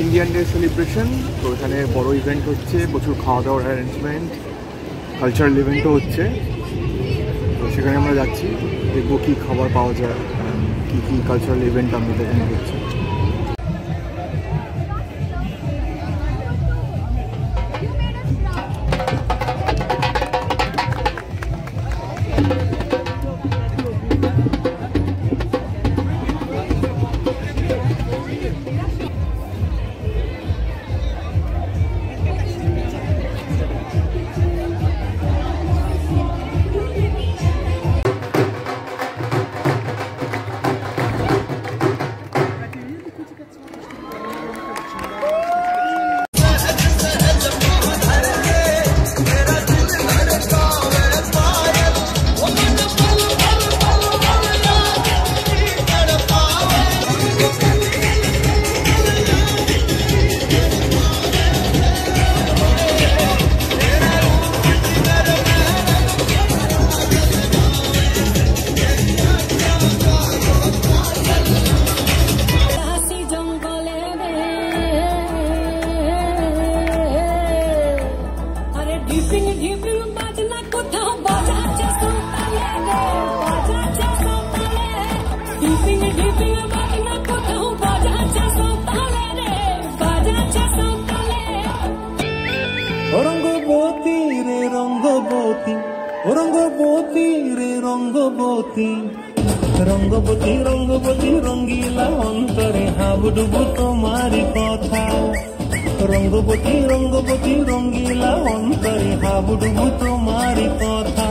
Indian day celebration. তো এখানে বড় ইভেন্ট হচ্ছে, প্রচুর খাওয়া দাওয়ার অ্যারেঞ্জমেন্ট, কালচারাল ইভেন্টও হচ্ছে। তো সেখানে আমরা যাচ্ছি, দেখবো কী খাবার পাওয়া যায়, কী কী কালচারাল ইভেন্ট আমাদের এখানে হচ্ছে। রঙ্গবতী রঙ্গবতী রঙ্গিলা অন্তরে হাবুডুবু তোমারি কথা। রঙ্গবতী রঙ্গবতী রঙ্গিলা অন্তরে হাবুডুবু তোমারি কথা।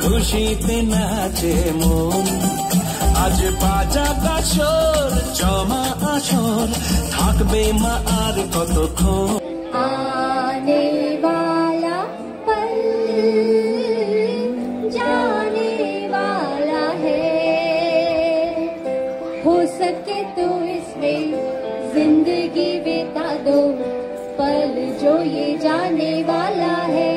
খুশিতে নাচে মন, আজ বাজা কাশর জমা আসর, থাকবে মা আর কতক্ষণ। आने वाला पल जाने वाला है, हो सके तो इसमें जिंदगी बिता दो, पल जो ये जाने वाला है।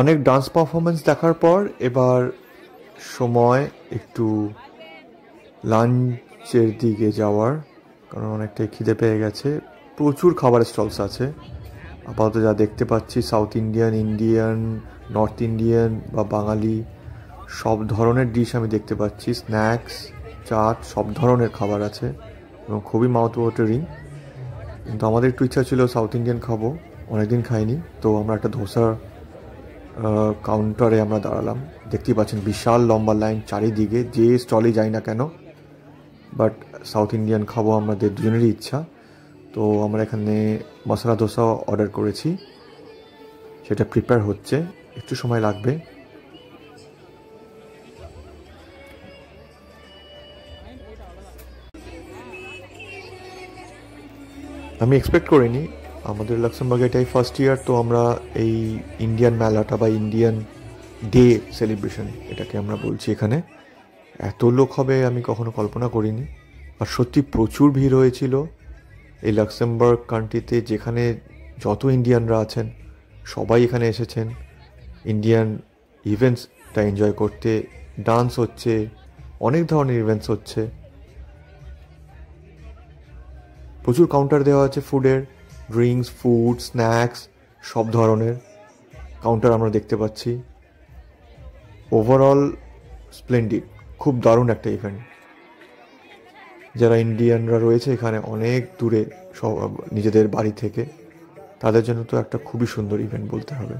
অনেক ডান্স পারফরমেন্স দেখার পর এবার সময় একটু লাঞ্চের দিকে যাওয়ার। কারণ অনেকটাই খিদে পেয়ে গেছে। প্রচুর খাবারের স্টলস আছে আপাতত যা দেখতে পাচ্ছি। South Indian, Indian, north Indian বা বাঙালি সব ধরনের ডিশ আমি দেখতে পাচ্ছি। স্ন্যাক্স, চাট, সব ধরনের খাবার আছে এবং খুবই মাউথ ওয়াটারিং। কিন্তু আমাদের একটু ইচ্ছা ছিল সাউথ ইন্ডিয়ান খাবো, অনেকদিন খাইনি। তো আমরা একটা ধোসার কাউন্টারে আমরা দাঁড়ালাম। দেখতেই পাচ্ছেন বিশাল লম্বা লাইন চারিদিকে, যে স্টলে যাই না কেন, বাট সাউথ ইন্ডিয়ান খাবো আমাদের দুজনেরই ইচ্ছা। তো আমরা এখানে মশলা ধোসা অর্ডার করেছি, সেটা প্রিপেয়ার হচ্ছে, একটু সময় লাগবে। আমি এক্সপেক্ট করিনি, আমাদের লাক্সেমবার্গে এটাই ফার্স্ট ইয়ার। তো আমরা এই ইন্ডিয়ান মেলাটা বা ইন্ডিয়ান ডে সেলিব্রেশন এটাকে আমরা বলছি, এখানে এত লোক হবে আমি কখনো কল্পনা করিনি। আর সত্যি প্রচুর ভিড় হয়েছিল এই লাক্সেমবার্গ কান্ট্রিতে, যেখানে যত ইন্ডিয়ানরা আছেন সবাই এখানে এসেছেন ইন্ডিয়ান ইভেন্টসটা এনজয় করতে। ডান্স হচ্ছে, অনেক ধরনের ইভেন্টস হচ্ছে, প্রচুর কাউন্টার দেওয়া আছে ফুডের, ড্রিঙ্কস, ফুড, স্ন্যাক্স, সব ধরনের কাউন্টার আমরা দেখতে পাচ্ছি। ওভারঅল স্প্লেন্ডিড, খুব দারুণ একটা ইভেন্ট। যারা ইন্ডিয়ানরা রয়েছে এখানে অনেক দূরে সব নিজেদের বাড়ি থেকে, তাদের জন্য তো একটা খুবই সুন্দর ইভেন্ট বলতে হবে।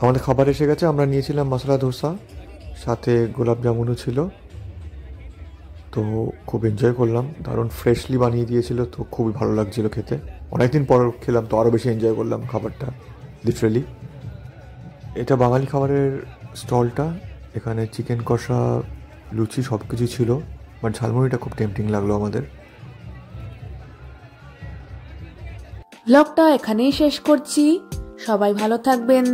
আমাদের খাবার এসে গেছে, আমরা নিয়েছিলাম মশলা ধোসা, সাথে গোলাপ জামুনও ছিল। তো খুব এনজয় করলাম, দারুণ ফ্রেশলি বানিয়ে দিয়েছিল, তো খুবই ভালো লাগছিল খেতে। অনেকদিন পর খেলাম তো আরও বেশি এনজয় করলাম খাবারটা, লিটারালি। এটা বাঙালি খাবারের স্টলটা, এখানে চিকেন কষা, লুচি সব কিছু ছিল, বাট ঝালমুড়িটা খুব টেম্পটিং লাগলো আমাদের। ব্লগটা এখানেই শেষ করছি, সবাই ভালো থাকবেন।